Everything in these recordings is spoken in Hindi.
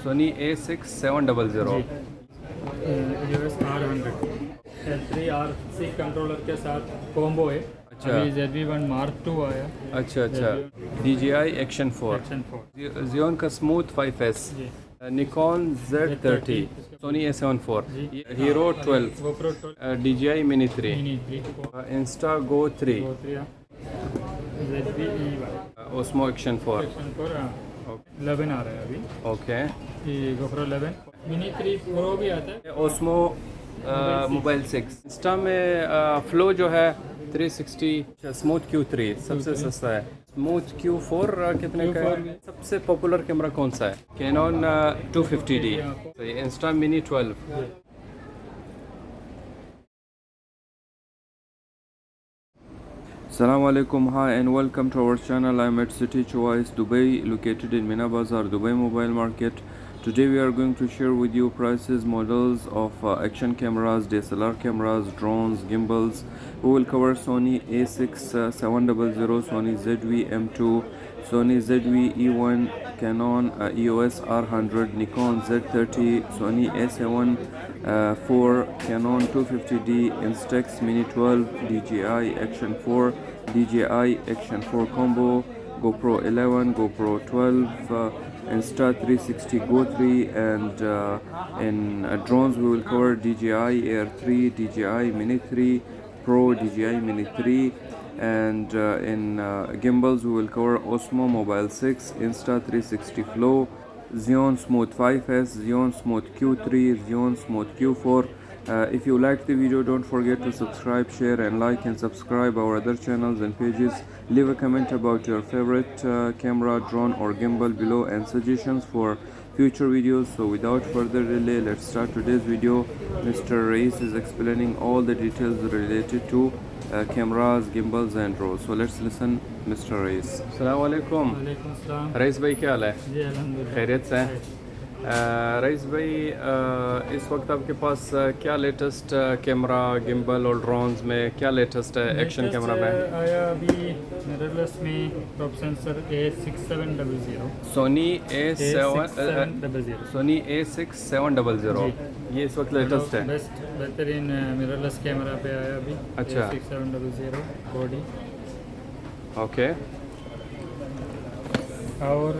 Soni A6700 US R100 L3 R6 controller के साथ कॉम्बो है। अच्छा। अभी ZV-1 Mark II आया। अच्छा अच्छा। DJI Action 4, Zhiyun का smooth 5S, Nikkon Z30, Sony A74, Hero 12, GoPro 12, DJI Mini 3, Mini 3, Insta Go 3, ZV-E1, Osmo Action 4। Action 4 11 आ रहा है अभी। ओके। ये GoPro 11, Mini 3 Pro भी आता है। Osmo mobile 6। इंस्टा में फ्लो जो है 360, स्मूथ Q3 सबसे सस्ता है। स्मूथ Q4 कितने का है? सबसे पॉपुलर कैमरा कौन सा है? Canon 250D। Insta mini 12। Assalamu alaikum, hi and welcome to our channel. I'm at City Choice, Dubai, located in MEENA BAZAAR, Dubai Mobile Market. Today we are going to share with you prices, models of action cameras, DSLR cameras, drones, gimbals. We will cover Sony A6700, Sony ZV-M2, Sony ZV-E1, Canon EOS R100, Nikkon Z30, Sony A7 4, Canon 250D, Instax Mini 12, DJI Action 4, DJI Action 4 Combo, GoPro 11, GoPro 12, Insta 360 Go 3, and in drones we will cover DJI Air 3, DJI Mini 3 Pro, DJI Mini 3, and in gimbals we will cover Osmo Mobile 6, Insta 360 Flow, Zhiyun Smooth 5S, Zhiyun Smooth Q3, Zhiyun Smooth Q4. If you liked the video, don't forget to subscribe, share and like and subscribe our other channels and pages. Leave a comment about your favorite camera, drone or gimbal below and suggestions for future videos. So without further delay, let's start today's video. Mr. Reis is explaining all the details related to cameras, gimbals and drones. So let's listen Mr. Reis. Assalamu alaikum. वालेकुम सलाम। रईस भाई क्या हाल है? जी अल्हम्दुलिल्लाह खैरियत से हैं? रईस भाई इस वक्त आपके पास क्या लेटेस्ट कैमरा, गिम्बल और ड्रोन्स में क्या लेटेस्ट है एक्शन कैमरा में? आया अभी मिररलेस में top sensor A6700 Soni A6700 Soni A6700 ये इस वक्त लेटेस्ट है। बेस्ट बेहतरीन मिररलेस कैमरा पे आया अभी। अच्छा। A6700 body okay. और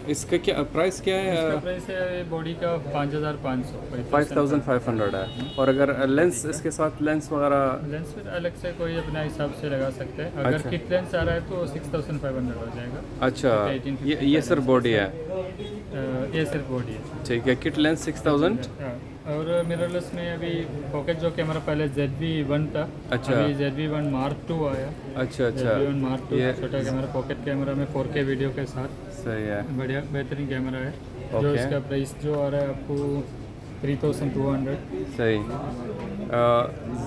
इसका क्या प्राइस क्या है? इसका प्राइस है बॉडी का 5500 5500 है। और अगर लेंस इसके साथ लेंस वगैरह लेंस फिर अलग से कोई अपना हिसाब से लगा सकते हैं। अगर अच्छा। किट लेंस आ रहा है तो 6500 हो जाएगा। अच्छा, ये सिर्फ बॉडी है? ये सिर्फ बॉडी है। ठीक है। Kit lens 6000। और मिररलेस में अभी पॉकेट जो कैमरा पहले ZV-1 था। अच्छा। अभी ZV-1 Mark II आया। अच्छा अच्छा। ZV-1 Mark II छोटा कैमरा, पॉकेट कैमरा में 4K वीडियो के साथ सही है। बढ़िया बेहतरीन कैमरा है। जो ओके। इसका प्राइस जो आ रहा है आपको 3200। सही।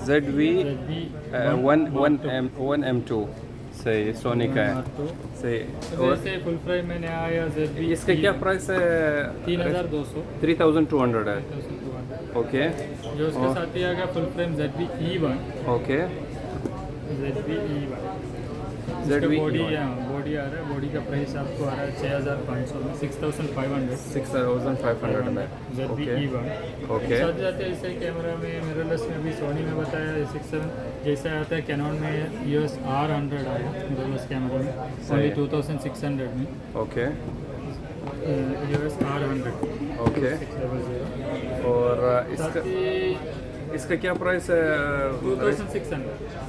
ZV-1M2 सही, सोनी का है। सही। और वैसे फुल फ्रेम मैंने आया ZV, इसका क्या प्राइस है? 3200 3200 है। ओके। जो उसके साथ ही आएगा full frame ZV-E1। Okay. ZV-E1 ZV body आ रहा है। बॉडी का प्राइस आपको आ रहा है 6500 में, 6500 में। ZV-E1। ओके। साथ जाते हैं इसे कैमरा में मिररलेस में भी सोनी में बताया 67 जैसा आता है। कैनन में EOS R100 आया मिररलेस कैमरा में ओनली 2600 में। ओके। EOS R100 okay. 600। और इसका क्या प्राइस है?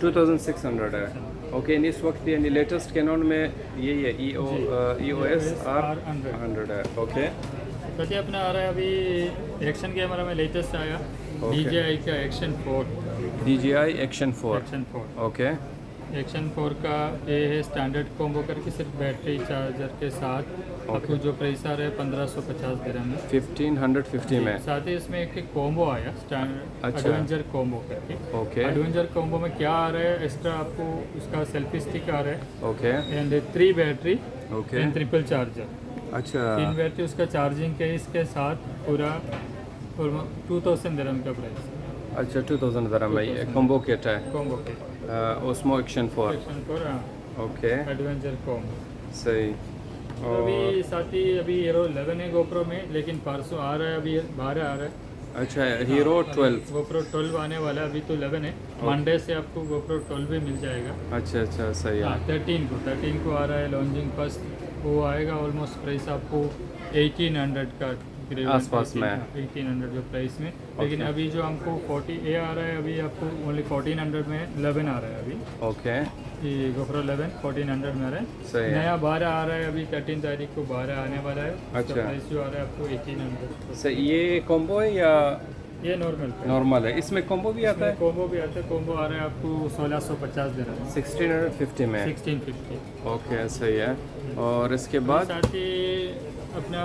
2600 है। ओके। इस वक्त यानी लेटेस्ट कैनन में यही है EOS R100 है। ओके। तो ये अपना आ रहा है अभी एक्शन कैमरा में लेटेस्ट आया DJI का Action 4। DJI Action 4। Okay. Action 4 का ये है स्टैंडर्ड कॉम्बो करके, सिर्फ बैटरी चार्जर के साथ आपको जो प्राइस आ रहा है 1550 दिरहम में, 1550 में। साथ ही इसमें एक कॉम्बो आया स्टैंडर्ड अच्छा। एडवेंचर कॉम्बो करके। ओके। एडवेंचर कॉम्बो में क्या आ रहा है एक्स्ट्रा आपको? उसका सेल्फी स्टिक आ रहा है okay. And 3 battery okay. And triple charger. अच्छा। 3 बैटरी उसका चार्जिंग के इसके साथ पूरा 2000 दिरहम का प्राइस। अच्छा 2000 दिरहम में ये कॉम्बो किट है। कॉम्बो के osmo action 4। Action 4 okay. Adventure combo. सही। तो अभी साथ ही अभी हीरो 11 है गोप्रो में, लेकिन परसों आ रहा है, अभी 12 आ रहा है। अच्छा, हीरो 12। गोप्रो 12 आने वाला है, अभी तो 11 है। मंडे से आपको गोप्रो 12 भी मिल जाएगा। अच्छा अच्छा, सही है। हाँ, 13 को आ रहा है लॉन्चिंग फर्स्ट, वो आएगा। ऑलमोस्ट प्राइस आपको 1800 का आसपास में, 1800 जो प्राइस में। लेकिन अभी जो हमको 40A आ रहा है, अभी आपको ओनली 1400 में 11 आ रहा है अभी। ओके, ये गोप्रो 11 1400 में आ रहा है। सही है। नया 12 आ रहा है, अभी 13 तारीख को 12 आने वाला है। अच्छा, प्राइस जो आ रहा है आपको 1800। सही। ये कॉम्बो है या ये नॉर्मल है? इसमें कॉम्बो भी आता है? कॉम्बो भी आता है। कॉम्बो आ रहा है आपको 1650 दे रहा है, 1650 में। 1650। ओके, सही है। और इसके बाद साथ ही अपना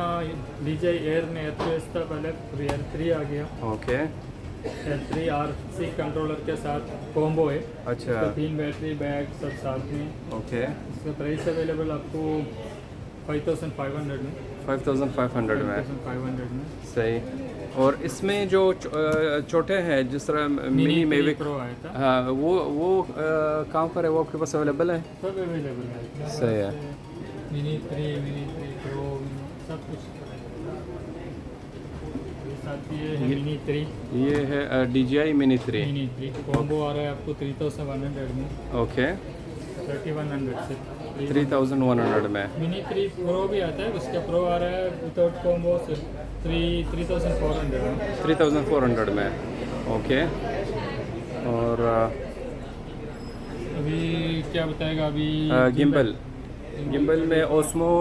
DJI एयर ने एयर था पहले, एयर 3 आ गया। ओके, एयर 3 RC कंट्रोलर के साथ कॉम्बो है। अच्छा, 3 बैटरी बैग सब साथ में। ओके। इसका प्राइस अवेलेबल आपको 5500 में। 5500 में, 5500 में। सही। और इसमें जो छोटे हैं, जिस तरह मिनी मेविक प्रो आया था, हाँ, वो कहाँ पर है? वो आपके पास अवेलेबल है? सब अवेलेबल है। सही है। मिनी 3 प्रो सब कुछ। साथ ये है मिनी 3। ये है DJI मिनी 3 कॉम्बो आ रहा है आपको 3100 में। ओके, 3100 से 3100 में। मिनी 3 प्रो भी आता है, उसका प्रो आ रहा है विदाउट कॉम्बो से 3400 में। 3400 में, ओके। और अभी क्या बताएगा अभी गिम्बल में ओस्मो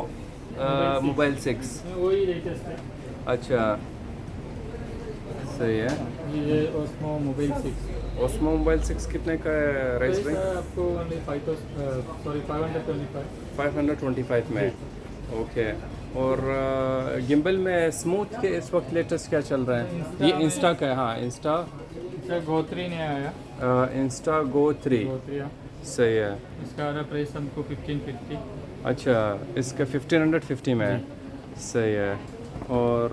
मोबाइल 6। वही लेटेस्ट है। अच्छा, सही है। ये ओस्मो मोबाइल 6। ओस्मो मोबाइल 6 कितने का है राइस भाई? आपको ओनली 525 525 में, ओके। और गिम्बल में स्मूथ के इस वक्त लेटेस्ट क्या चल रहा है? ये इंस्टा का है? हाँ, इंस्टा गो 3 ने आया। इंस्टा गो 3, सही है। इसका आ रहा प्राइस हमको 1550। अच्छा, इसका 1550 में है, सही है। और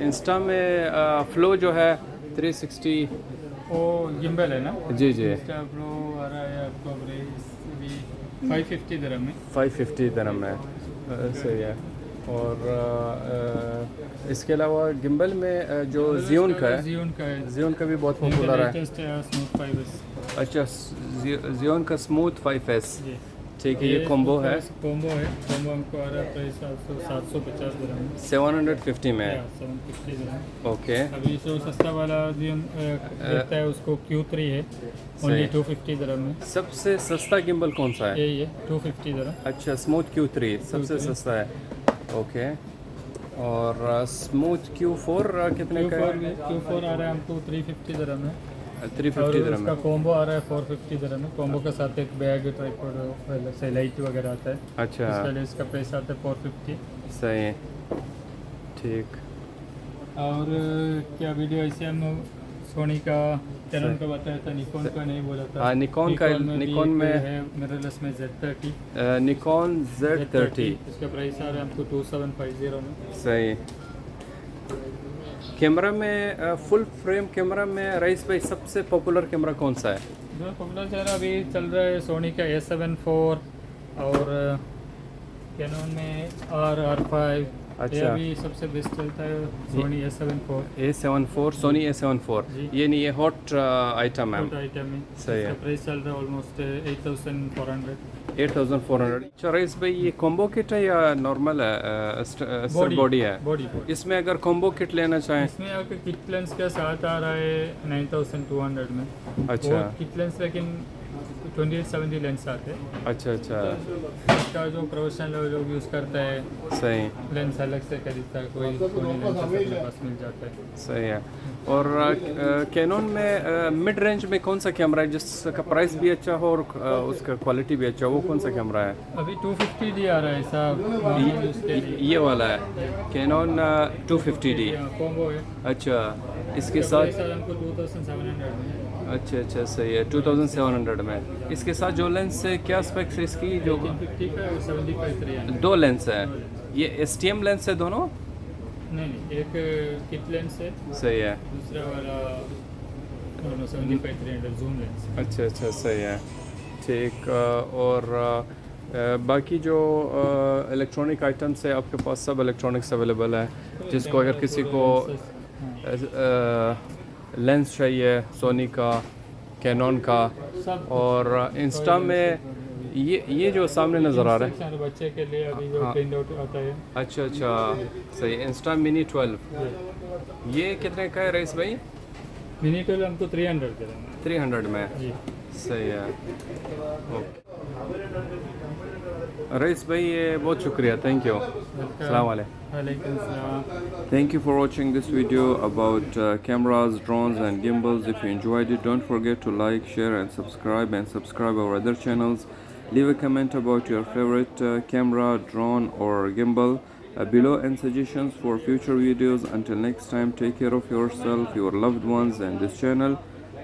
इंस्टा में फ्लो जो है 360, वो गिम्बल है ना? जी जी। इंस्टा फ्लो आ रहा है आपको प्राइस भी 550 दिरहम में। 550 दिरहम में, सही है। और इसके अलावा गिम्बल में जो जियोन का है, जियोन का भी बहुत पॉपुलर है। Smooth 5S। अच्छा, जियोन का स्मूथ 5S, ठीक है। ये कॉम्बो है। कॉम्बो हमको आ रहा है प्राइस 750 दिरहम में। 750 में, 750 दिरहम। ओके। अभी जो सस्ता वाला रहता है उसको Q3 है, ओनली 250 दिरहम में। सबसे सस्ता गिम्बल कौन सा है? यही है, 250 दिरहम। अच्छा, स्मूथ Q3 सबसे सस्ता है, ओके। और स्मूथ Q4 कितने का है? Q4 आ रहा है हमको 350 दिरहम में। 350 दिरहम उसका में। कॉम्बो आ रहा है 450 दिरहम में। कॉम्बो के साथ एक बैग, ट्राइपॉड, से लाइट वगैरह आता है। अच्छा, इसके लिए इसका प्राइस आता है 450। सही है, ठीक। और क्या वीडियो ऐसे हम सोनी का कैनन का बताया था, निकॉन का नहीं बोला था। हाँ, निकॉन में है मिररलेस में Z30, निकॉन Z30। इसका प्राइस आ रहा है हमको 2750 में। सही। कैमरा में फुल फ्रेम कैमरा में राइस भाई सबसे पॉपुलर कैमरा कौन सा है? जो पॉपुलर चल रहा अभी चल रहा है सोनी का A7 IV और कैनन में R5। अच्छा, ये अभी सबसे बेस्ट चलता है Soni A7 IV। A7 IV, Soni A7 IV, ये नहीं, ये हॉट आइटम है। आइटम है, सही है। प्राइस चल रहा है ऑलमोस्ट 8400। 8400। अच्छा राइस भाई, ये कॉम्बो किट है या नॉर्मल है? बॉडी है। बॉडी इसमें अगर कॉम्बो किट लेना चाहें, इसमें आपके किट लेंस के साथ आ रहा है 9200 में। अच्छा, किट लेंस लेकिन 2870 लेंस आते हैं। अच्छा अच्छा, इसका जो प्रोफेशनल लोग यूज़ करता है, सही लेंस अलग से खरीदता है, कोई सोनी लेंस अपने पास मिल जाता है। सही है। और कैनन में मिड रेंज में कौन सा कैमरा है जिसका प्राइस भी अच्छा हो और उसका क्वालिटी भी अच्छा हो? वो कौन सा कैमरा है? अभी 250D आ रहा है ऐसा, ये वाला है कैनन 250D। कॉम्बो है। अच्छा, इसके साथ हमको 2700 में। अच्छा अच्छा, सही है, 2700 में। इसके साथ जो लेंस है, क्या स्पेक्स है इसकी? जो 50 का और 75 300। दो लेंस है, ये STM लेंस है दोनों? नहीं, एक किट लेंस है, सही है। दूसरा वाला 75 300 जूम लेंस। अच्छा अच्छा, सही है, ठीक। और बाकी जो इलेक्ट्रॉनिक आइटम्स है आपके पास सब इलेक्ट्रॉनिक्स अवेलेबल है, जिसको अगर किसी को लेंस चाहिए सोनी का, कैनन का, सब और इंस्टा में ये जो सामने नज़र आ रहा है, बच्चे के लिए अभी जो प्रिंट आउट आता है। अच्छा अच्छा सही, इंस्टा मिनी 12 ये कितने का है रईस भाई? मिनी 12 हमको 300 के देंगे। 300 में जी सही है। ओके रईस भाई ये बहुत शुक्रिया, थैंक यू, अस्सलाम वालेकुम। Thank you for watching this video about cameras, drones and gimbals. If you enjoyed it, don't forget to like, share and subscribe our other channels. Leave a comment about your favorite camera, drone or gimbal below and suggestions for future videos. Until next time, take care of yourself, your loved ones and this channel.